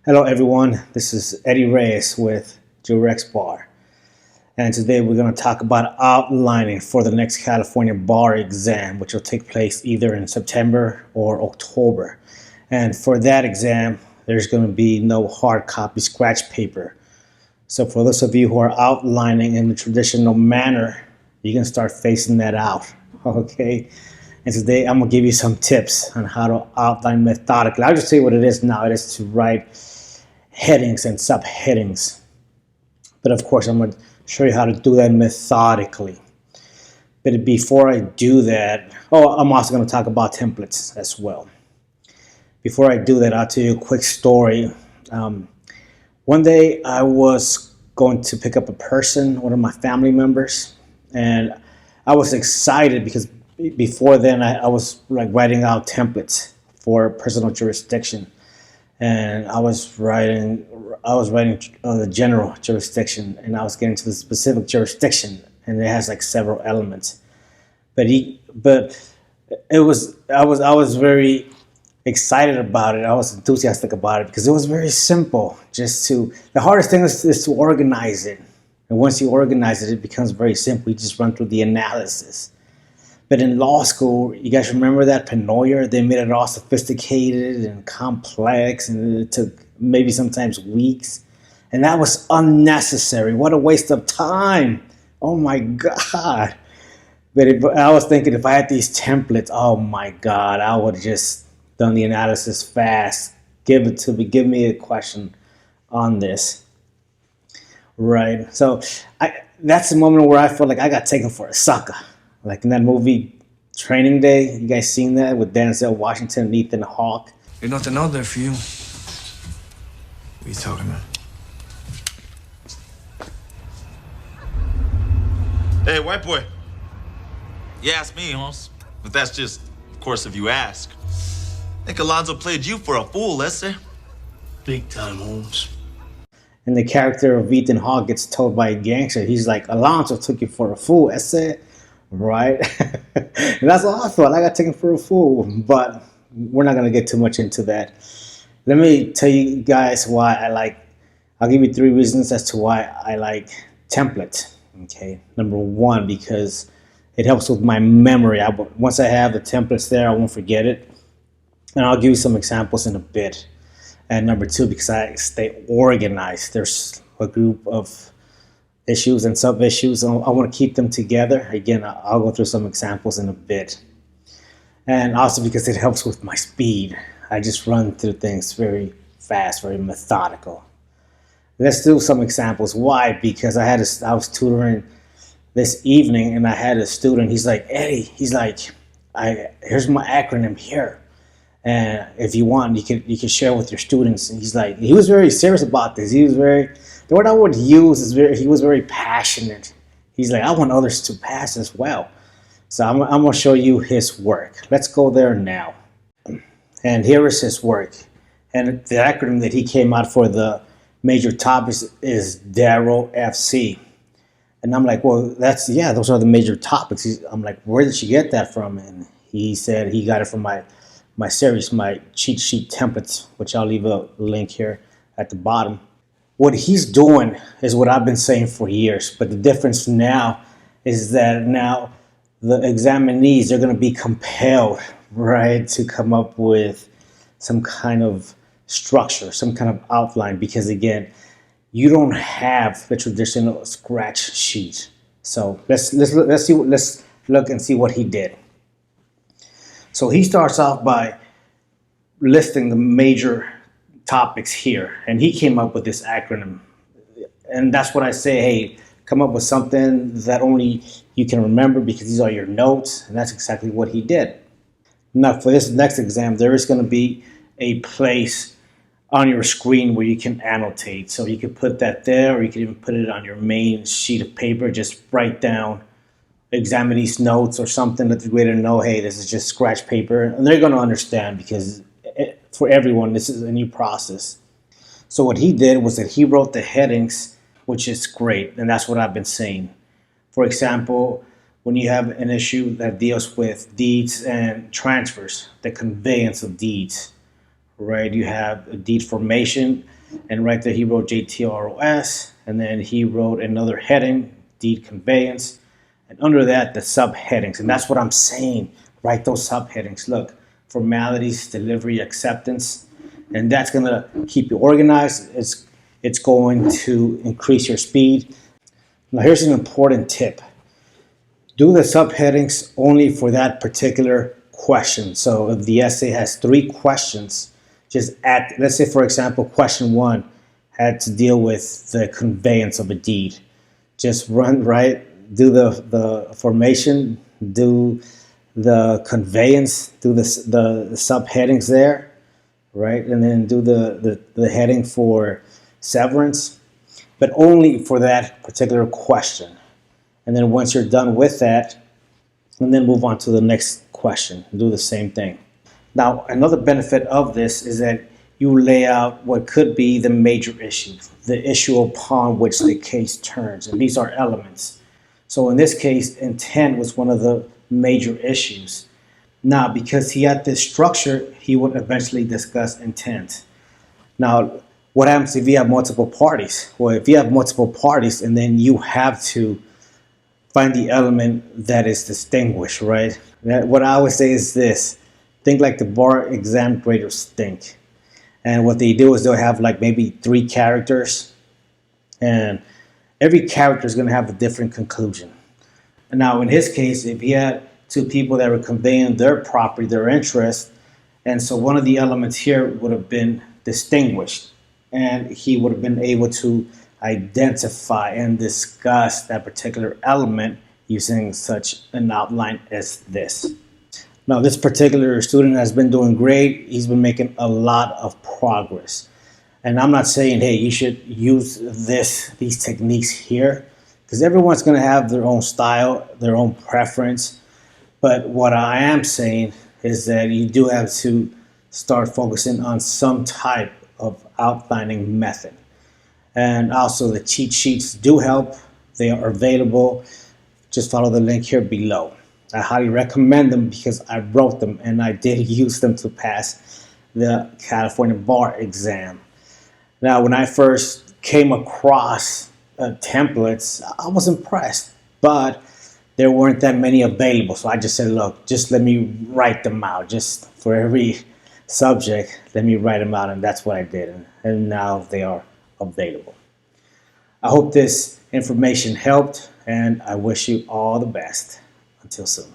Hello everyone, this is Eddie Reyes with Jurex Bar, and today we're going to talk about outlining for the next California bar exam, which will take place either in September or October. And for that exam, there's going to be no hard copy scratch paper. So for those of you who are outlining in the traditional manner, you can start phasing that out, okay? And today I'm going to give you some tips on how to outline methodically. I'll just tell you what it is now. It is to write headings and subheadings. But of course, I'm going to show you how to do that methodically. But before I do that, I'm also going to talk about templates as well. Before I do that, I'll tell you a quick story. One day I was going to pick up a person, one of my family members, and I was excited because before then I was like writing out templates for personal jurisdiction. And I was writing the general jurisdiction, and I was getting to the specific jurisdiction, and it has like several elements. But I was very excited about it. I was enthusiastic about it because it was very simple. The hardest thing is to organize it, and once you organize it, it becomes very simple. You just run through the analysis. But in law school, you guys remember that pennoyer? They made it all sophisticated and complex, and it took maybe sometimes weeks. And that was unnecessary. What a waste of time. Oh my God. But I was thinking if I had these templates, oh my God, I would have just done the analysis fast. Give me a question on this. Right. So that's the moment where I felt like I got taken for a sucker. Like in that movie, Training Day, you guys seen that with Denzel Washington and Ethan Hawke? There's nothing out there for you. What are you talking about? Hey, white boy. You asked me, Holmes. But that's just, of course, if you ask. I think Alonzo played you for a fool, let's say. Big time, Holmes. And the character of Ethan Hawke gets told by a gangster, he's like, Alonzo took you for a fool, that's it. Right? And that's what I thought. I got taken for a fool. But we're not going to get too much into that. Let me tell you guys why I'll give you 3 reasons as to why I like templates. Okay. Number 1, because it helps with my memory. Once I have the templates there, I won't forget it. And I'll give you some examples in a bit. And number 2, because I stay organized. There's a group of issues and sub-issues. I want to keep them together. Again, I'll go through some examples in a bit. And also because it helps with my speed. I just run through things very fast, very methodical. Let's do some examples. Why? Because I was tutoring this evening, and I had a student. He's like, Eddie, he's like, here's my acronym here. And if you want, you can share with your students. And he was very serious about this. The word I would use is he was very passionate. He's like, I want others to pass as well. So I'm going to show you his work. Let's go there now. And here is his work. And the acronym that he came out for the major topics is Darrow FC. And I'm like, well, those are the major topics. I'm like, where did you get that from? And he said he got it from my series, my cheat sheet templates, which I'll leave a link here at the bottom. What he's doing is what I've been saying for years, but the difference now is that now the examinees, they're going to be compelled, right, to come up with some kind of structure, some kind of outline, because again, you don't have the traditional scratch sheet. So let's look and see what he did. So he starts off by listing the major topics here, and he came up with this acronym. And that's what I say, hey, come up with something that only you can remember because these are your notes, and that's exactly what he did. Now for this next exam, there is going to be a place on your screen where you can annotate. So you can put that there, or you can even put it on your main sheet of paper. Just write down examinee's notes or something, let the grader know, hey, this is just scratch paper. And they're going to understand because for everyone, this is a new process. So what he did was that he wrote the headings, which is great. And that's what I've been saying. For example, when you have an issue that deals with deeds and transfers, the conveyance of deeds, right? You have a deed formation, and right there he wrote JTROS, and then he wrote another heading, deed conveyance, and under that the subheadings. And that's what I'm saying. Write those subheadings. Look, formalities, delivery, acceptance, and that's gonna keep you organized. It's going to increase your speed. Now here's an important tip. Do the subheadings only for that particular question. So if the essay has 3 questions, just add, let's say for example, question 1 had to deal with the conveyance of a deed. Just run, right, do the formation, do the conveyance, do the subheadings there, right? And then do the heading for severance, but only for that particular question. And then once you're done with that, and then move on to the next question, do the same thing. Now, another benefit of this is that you lay out what could be the major issue, the issue upon which the case turns, and these are elements. So in this case, intent was one of the major issues. Now, because he had this structure, he would eventually discuss intent. Now, what happens if you have multiple parties? Well, if you have multiple parties and then you have to find the element that is distinguished, right? What I always say is this: think like the bar exam graders think. And what they do is they'll have like maybe 3 characters, and every character is going to have a different conclusion. And now, in his case, if he had 2 people that were conveying their property, their interest, and so one of the elements here would have been distinguished, and he would have been able to identify and discuss that particular element using such an outline as this. Now, this particular student has been doing great. He's been making a lot of progress. And I'm not saying, hey, you should use these techniques here, because everyone's going to have their own style, their own preference. But what I am saying is that you do have to start focusing on some type of outlining method. And also the cheat sheets do help. They are available. Just follow the link here below. I highly recommend them because I wrote them and I did use them to pass the California bar exam. Now, when I first came across templates, I was impressed, but there weren't that many available. So I just said, look, just let me write them out. Just for every subject, let me write them out. And that's what I did. And now they are available. I hope this information helped, and I wish you all the best. Until soon.